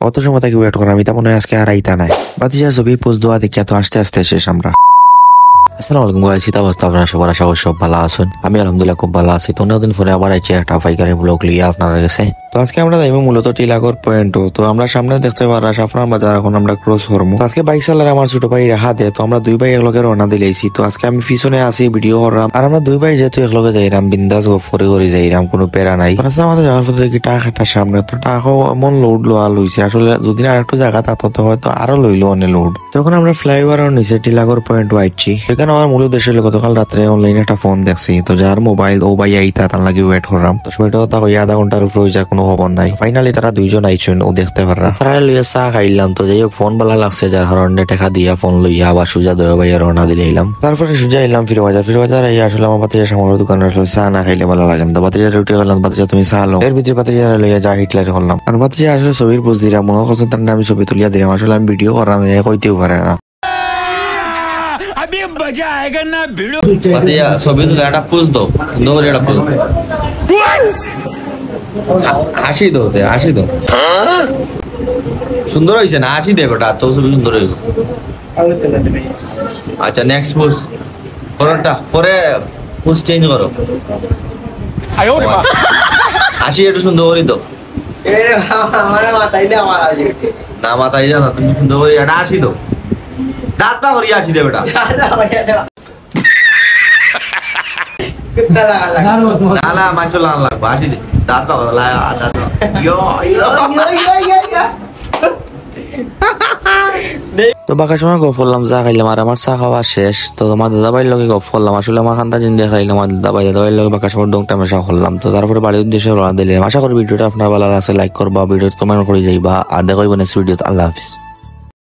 কত সময় তাকে ওয়েট করা, আমি তা মনে হয় আজকে আর আইতা নাই। বাতিজা ছবি পোস্ট দেওয়া দেখিয়া তো আস্তে আস্তে শেষ আমরা। আসসালামু আলাইকুম গাইস, কি অবস্থা আপনারা সবার? আশা করি সব ভালো আছেন। আমি আলহামদুলিল্লাহ খুব ভালো আছি। তো অনেকদিন পরে আবার আইছি একটা পাইকারি ব্লগ লিয়ে আপনারা কাছে। তো আজকে আমরা যাইবো মূলত টিলাগড় পয়েন্ট। তো আমরা সামনে দেখতে পারা সাফরান বাজার, এখন আমরা ক্রস করবো। আজকে বাইক চালার আমার ছোট ভাই হাতে, তো আমরা দুই ভাই একলগে রওনা দিলেছি। তো আজকে আমি পিছনে আসি ভিডিও করলাম, আর আমরা দুই ভাই যেহেতু একলগে যাইরাম বিন্দাস গফরে করে যাইরাম, কোনো প্যারা নাই। রাস্তার মাঝে যাওয়ার পথে দেখি টাক একটা সামনে, তো টাকও এমন লোড লোয়া লইছে। আসলে যদি আর একটু জায়গা থাকতো হয়তো আরো লইলো অনেক লোড। তখন আমরা ফ্লাইওভার নিচে টিলাগড় পয়েন্ট আইছি। সেখানে আমার মূল উদ্দেশ্য হলো গতকাল রাত্রে অনলাইনে একটা ফোন দেখছি, তো যার মোবাইল ও ভাই আইতা তার লাগে ওয়েট করলাম। তো সময়টা তা হইয়া আধা ঘন্টার উপরে হয়ে যায়, কোনো খবর নাই। ফাইনালি তারা দুইজন আইছেন, ও দেখতে পাররা। তারা লইয়া চা খাইলাম। তো যাই হোক ফোন ভালো লাগছে, যার কারণে টাকা দিয়া ফোন লইয়া আবার সুজা দয়া ভাইয়া রওনা দিলে এলাম। তারপরে সুজা এলাম ফিরোবাজার আইয়া আসলে আমার বাতিজা সামনের দোকানে আসলে চা না খাইলে ভালো লাগে না। তো বাতিজা রুটি করলাম, বাতিজা তুমি চা লো। এর ভিতরে বাতিজা লইয়া যা হিটলার করলাম। আর বাতিজা আসলে ছবির পোজ দিলাম, মনে করছেন তার আমি ছবি তুলিয়া দিলাম। আসলে আমি ভিডিও করলাম, কইতেও পারে না। ছবি তুলে একটা পোজ দাও, সুন্দর একটা পোজ হাসি দো, হাসি দো। সুন্দর হয়েছে না? হাসি দে বেটা, তো ছবি সুন্দর হইব। আচ্ছা নেক্সট পোজ পরেরটা, পরে পোজ চেঞ্জ করো। হাসি একটু সুন্দর করি তো। না মাথায় যা না, তুমি সুন্দর করে একটা হাসি দো। দাঁত না করি হাসি দে বেটা। না না মাংস লাগান লাগবে, হাসি দে। দাঁত না তো বাকি সময় গপ করলাম, চা খাইলাম। আর আমার চা খাওয়া শেষ। তো আমার দাদা ভাইয়ের লগে গপ করলাম। আসলে আমার খান্তা জিন দিয়ে খাইলাম, আমার দাদা ভাইয়ের লগে বাকি সময় ডং টাইমে চা করলাম। তো তারপরে বাড়ির উদ্দেশ্যে রওনা দিলাম। আশা করি ভিডিওটা আপনার ভালো লাগছে, লাইক করবা, ভিডিও কমেন্ট করে যাইবা, আর দেখাইব নেক্সট ভিডিওতে। আল্লাহ হাফিজ।